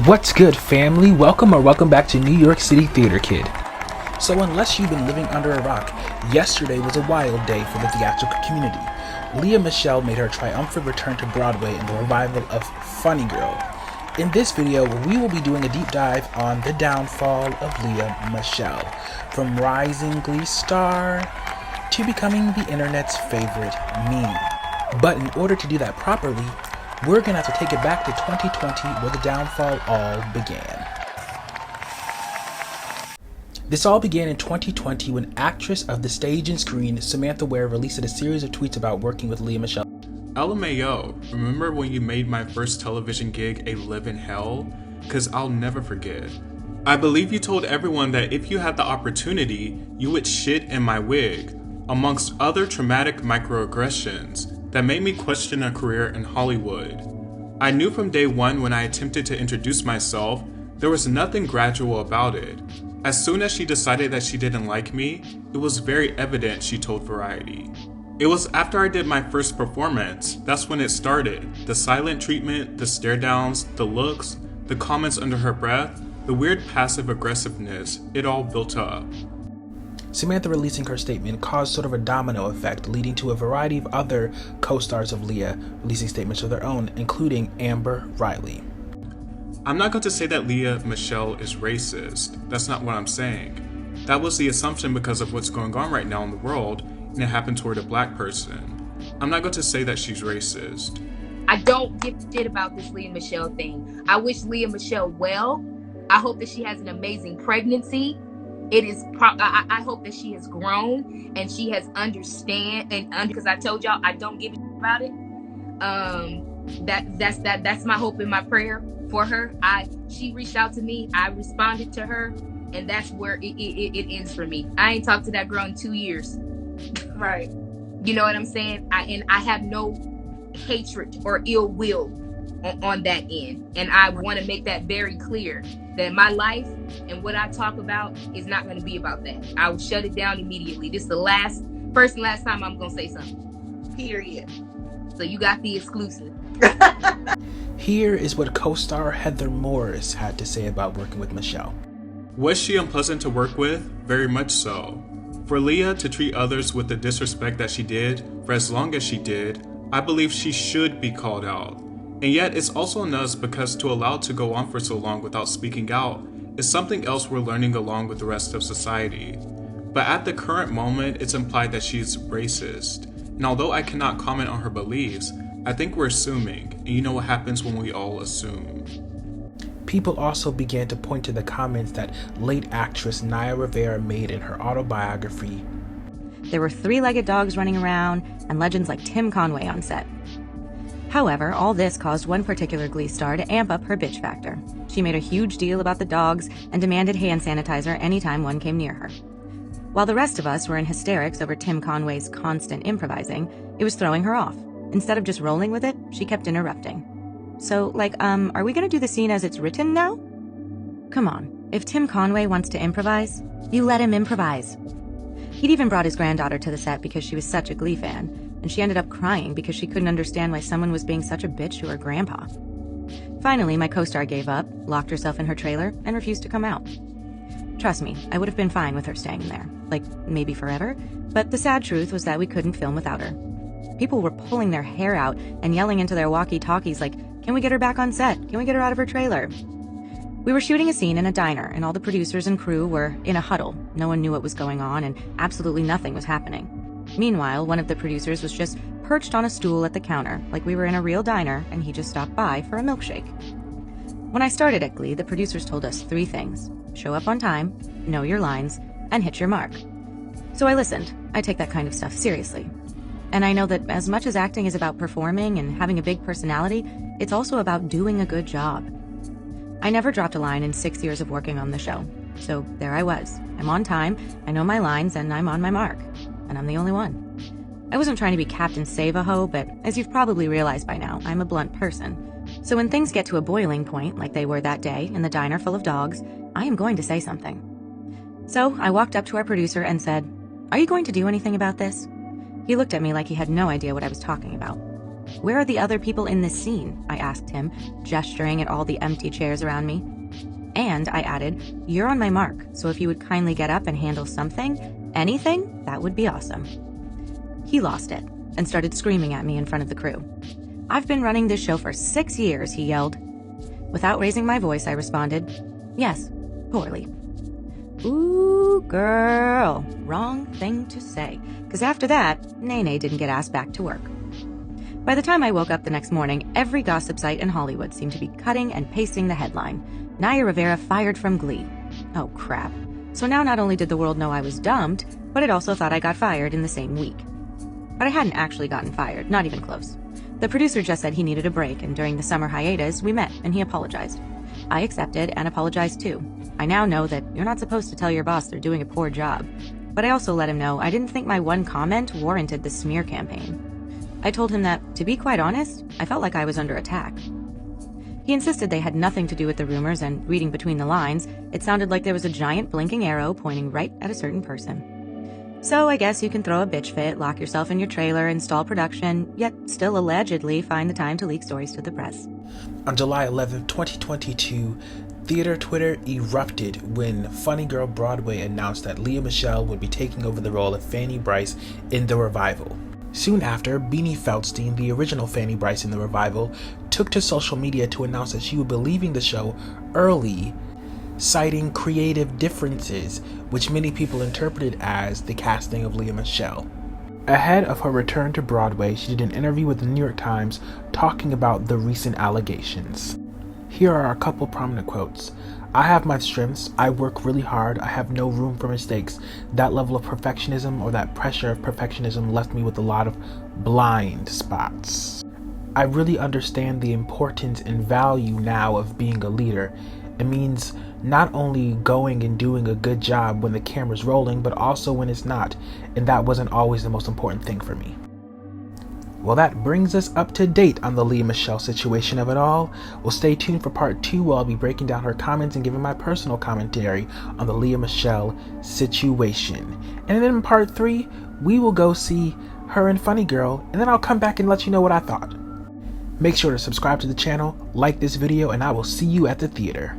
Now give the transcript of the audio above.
What's good, family? Welcome back to New York City Theater Kid. So unless you've been living under a rock, yesterday was a wild day for the theatrical community. Lea Michele made her triumphant return to Broadway in the revival of Funny Girl. In this video, we will be doing a deep dive on the downfall of Lea Michele, from rising Glee star to becoming the internet's favorite meme. But in order to do that properly, we're gonna have to take it back to 2020, where the downfall all began. This all began in 2020 when actress of the stage and screen Samantha released a series of tweets about working with Lea Michele. LMAO, remember when you made my first television gig a live-in hell? Cause I'll never forget. I believe you told everyone that if you had the opportunity, you would shit in my wig, amongst other traumatic microaggressions that made me question a career in Hollywood. I knew from day one when I attempted to introduce myself, there was nothing gradual about it. As soon as she decided that she didn't like me, it was very evident, she told Variety. It was after I did my first performance, that's when it started. The silent treatment, the stare downs, the looks, the comments under her breath, the weird passive aggressiveness, it all built up. Samantha releasing her statement caused sort of a domino effect, leading to a variety of other co-stars of Lea releasing statements of their own, including Amber Riley. I'm not going to say that Lea Michele is racist. That's not what I'm saying. That was the assumption because of what's going on right now in the world, and it happened toward a black person. I'm not going to say that she's racist. I don't give a shit about this Lea Michele thing. I wish Lea Michele well. I hope that she has an amazing pregnancy. I hope that she has grown and she has because I told y'all I don't give a shit about it. That's my hope and my prayer for her. She reached out to me, I responded to her, and that's where it ends for me. I ain't talked to that girl in 2 years. Right. You know what I'm saying? I have no hatred or ill will on that end, and I want to make that very clear that my life and what I talk about is not going to be about that. I will shut it down immediately. This is the first and last time I'm going to say something. Period. So you got the exclusive. Here is what co-star Heather Morris had to say about working with Michele. Was she unpleasant to work with? Very much so. For Lea to treat others with the disrespect that she did for as long as she did, I believe she should be called out. And yet it's also nuts because to allow it to go on for so long without speaking out is something else we're learning along with the rest of society. But at the current moment, it's implied that she's racist. And although I cannot comment on her beliefs, I think we're assuming, and you know what happens when we all assume. People also began to point to the comments that late actress Naya Rivera made in her autobiography. There were three-legged dogs running around and legends like Tim Conway on set. However, all this caused one particular Glee star to amp up her bitch factor. She made a huge deal about the dogs and demanded hand sanitizer anytime one came near her. While the rest of us were in hysterics over Tim Conway's constant improvising, it was throwing her off. Instead of just rolling with it, she kept interrupting. So, are we gonna do the scene as it's written now? Come on, if Tim Conway wants to improvise, you let him improvise. He'd even brought his granddaughter to the set because she was such a Glee fan, and she ended up crying because she couldn't understand why someone was being such a bitch to her grandpa. Finally, my co-star gave up, locked herself in her trailer, and refused to come out. Trust me, I would have been fine with her staying there, maybe forever, but the sad truth was that we couldn't film without her. People were pulling their hair out and yelling into their walkie-talkies like, "Can we get her back on set? Can we get her out of her trailer?" We were shooting a scene in a diner, and all the producers and crew were in a huddle. No one knew what was going on, and absolutely nothing was happening. Meanwhile, one of the producers was just perched on a stool at the counter, like we were in a real diner, and he just stopped by for a milkshake. When I started at Glee, the producers told us 3 things: show up on time, know your lines, and hit your mark. So I listened. I take that kind of stuff seriously. And I know that as much as acting is about performing and having a big personality, it's also about doing a good job. I never dropped a line in 6 years of working on the show. So there I was. I'm on time, I know my lines, and I'm on my mark. And I'm the only one. I wasn't trying to be Captain Save-A-Ho, but as you've probably realized by now, I'm a blunt person. So when things get to a boiling point, like they were that day in the diner full of dogs, I am going to say something. So I walked up to our producer and said, "Are you going to do anything about this?" He looked at me like he had no idea what I was talking about. Where are the other people in this scene? I asked him, gesturing at all the empty chairs around me. And I added, you're on my mark, so if you would kindly get up and handle something, anything, that would be awesome. He lost it and started screaming at me in front of the crew. I've been running this show for 6 years, he yelled. Without raising my voice, I responded, yes, poorly. Ooh, girl, wrong thing to say, because after that, Nene didn't get asked back to work. By the time I woke up the next morning, every gossip site in Hollywood seemed to be cutting and pasting the headline, Naya Rivera fired from Glee. Oh, crap. So now not only did the world know I was dumped, but it also thought I got fired in the same week. But I hadn't actually gotten fired, not even close. The producer just said he needed a break, and during the summer hiatus, we met, and he apologized. I accepted and apologized too. I now know that you're not supposed to tell your boss they're doing a poor job. But I also let him know I didn't think my one comment warranted the smear campaign. I told him that, to be quite honest, I felt like I was under attack. He insisted they had nothing to do with the rumors, and reading between the lines, it sounded like there was a giant blinking arrow pointing right at a certain person. So I guess you can throw a bitch fit, lock yourself in your trailer, install production, yet still allegedly find the time to leak stories to the press. On July 11, 2022, theater Twitter erupted when funny girl Broadway announced that Lea Michele would be taking over the role of Fanny Brice in the revival. Soon after, Beanie Feldstein, the original Fanny Brice in the revival, took to social media to announce that she would be leaving the show early, citing creative differences, which many people interpreted as the casting of Lea Michele. Ahead of her return to Broadway, she did an interview with the New York Times talking about the recent allegations. Here are a couple prominent quotes. I have my strengths. I work really hard. I have no room for mistakes. That level of perfectionism or that pressure of perfectionism left me with a lot of blind spots. I really understand the importance and value now of being a leader. It means not only going and doing a good job when the camera's rolling, but also when it's not. And that wasn't always the most important thing for me. Well, that brings us up to date on the Lea Michele situation of it all. Well, stay tuned for part 2 where I'll be breaking down her comments and giving my personal commentary on the Lea Michele situation. And then in part 3, we will go see her and Funny Girl, and then I'll come back and let you know what I thought. Make sure to subscribe to the channel, like this video, and I will see you at the theater.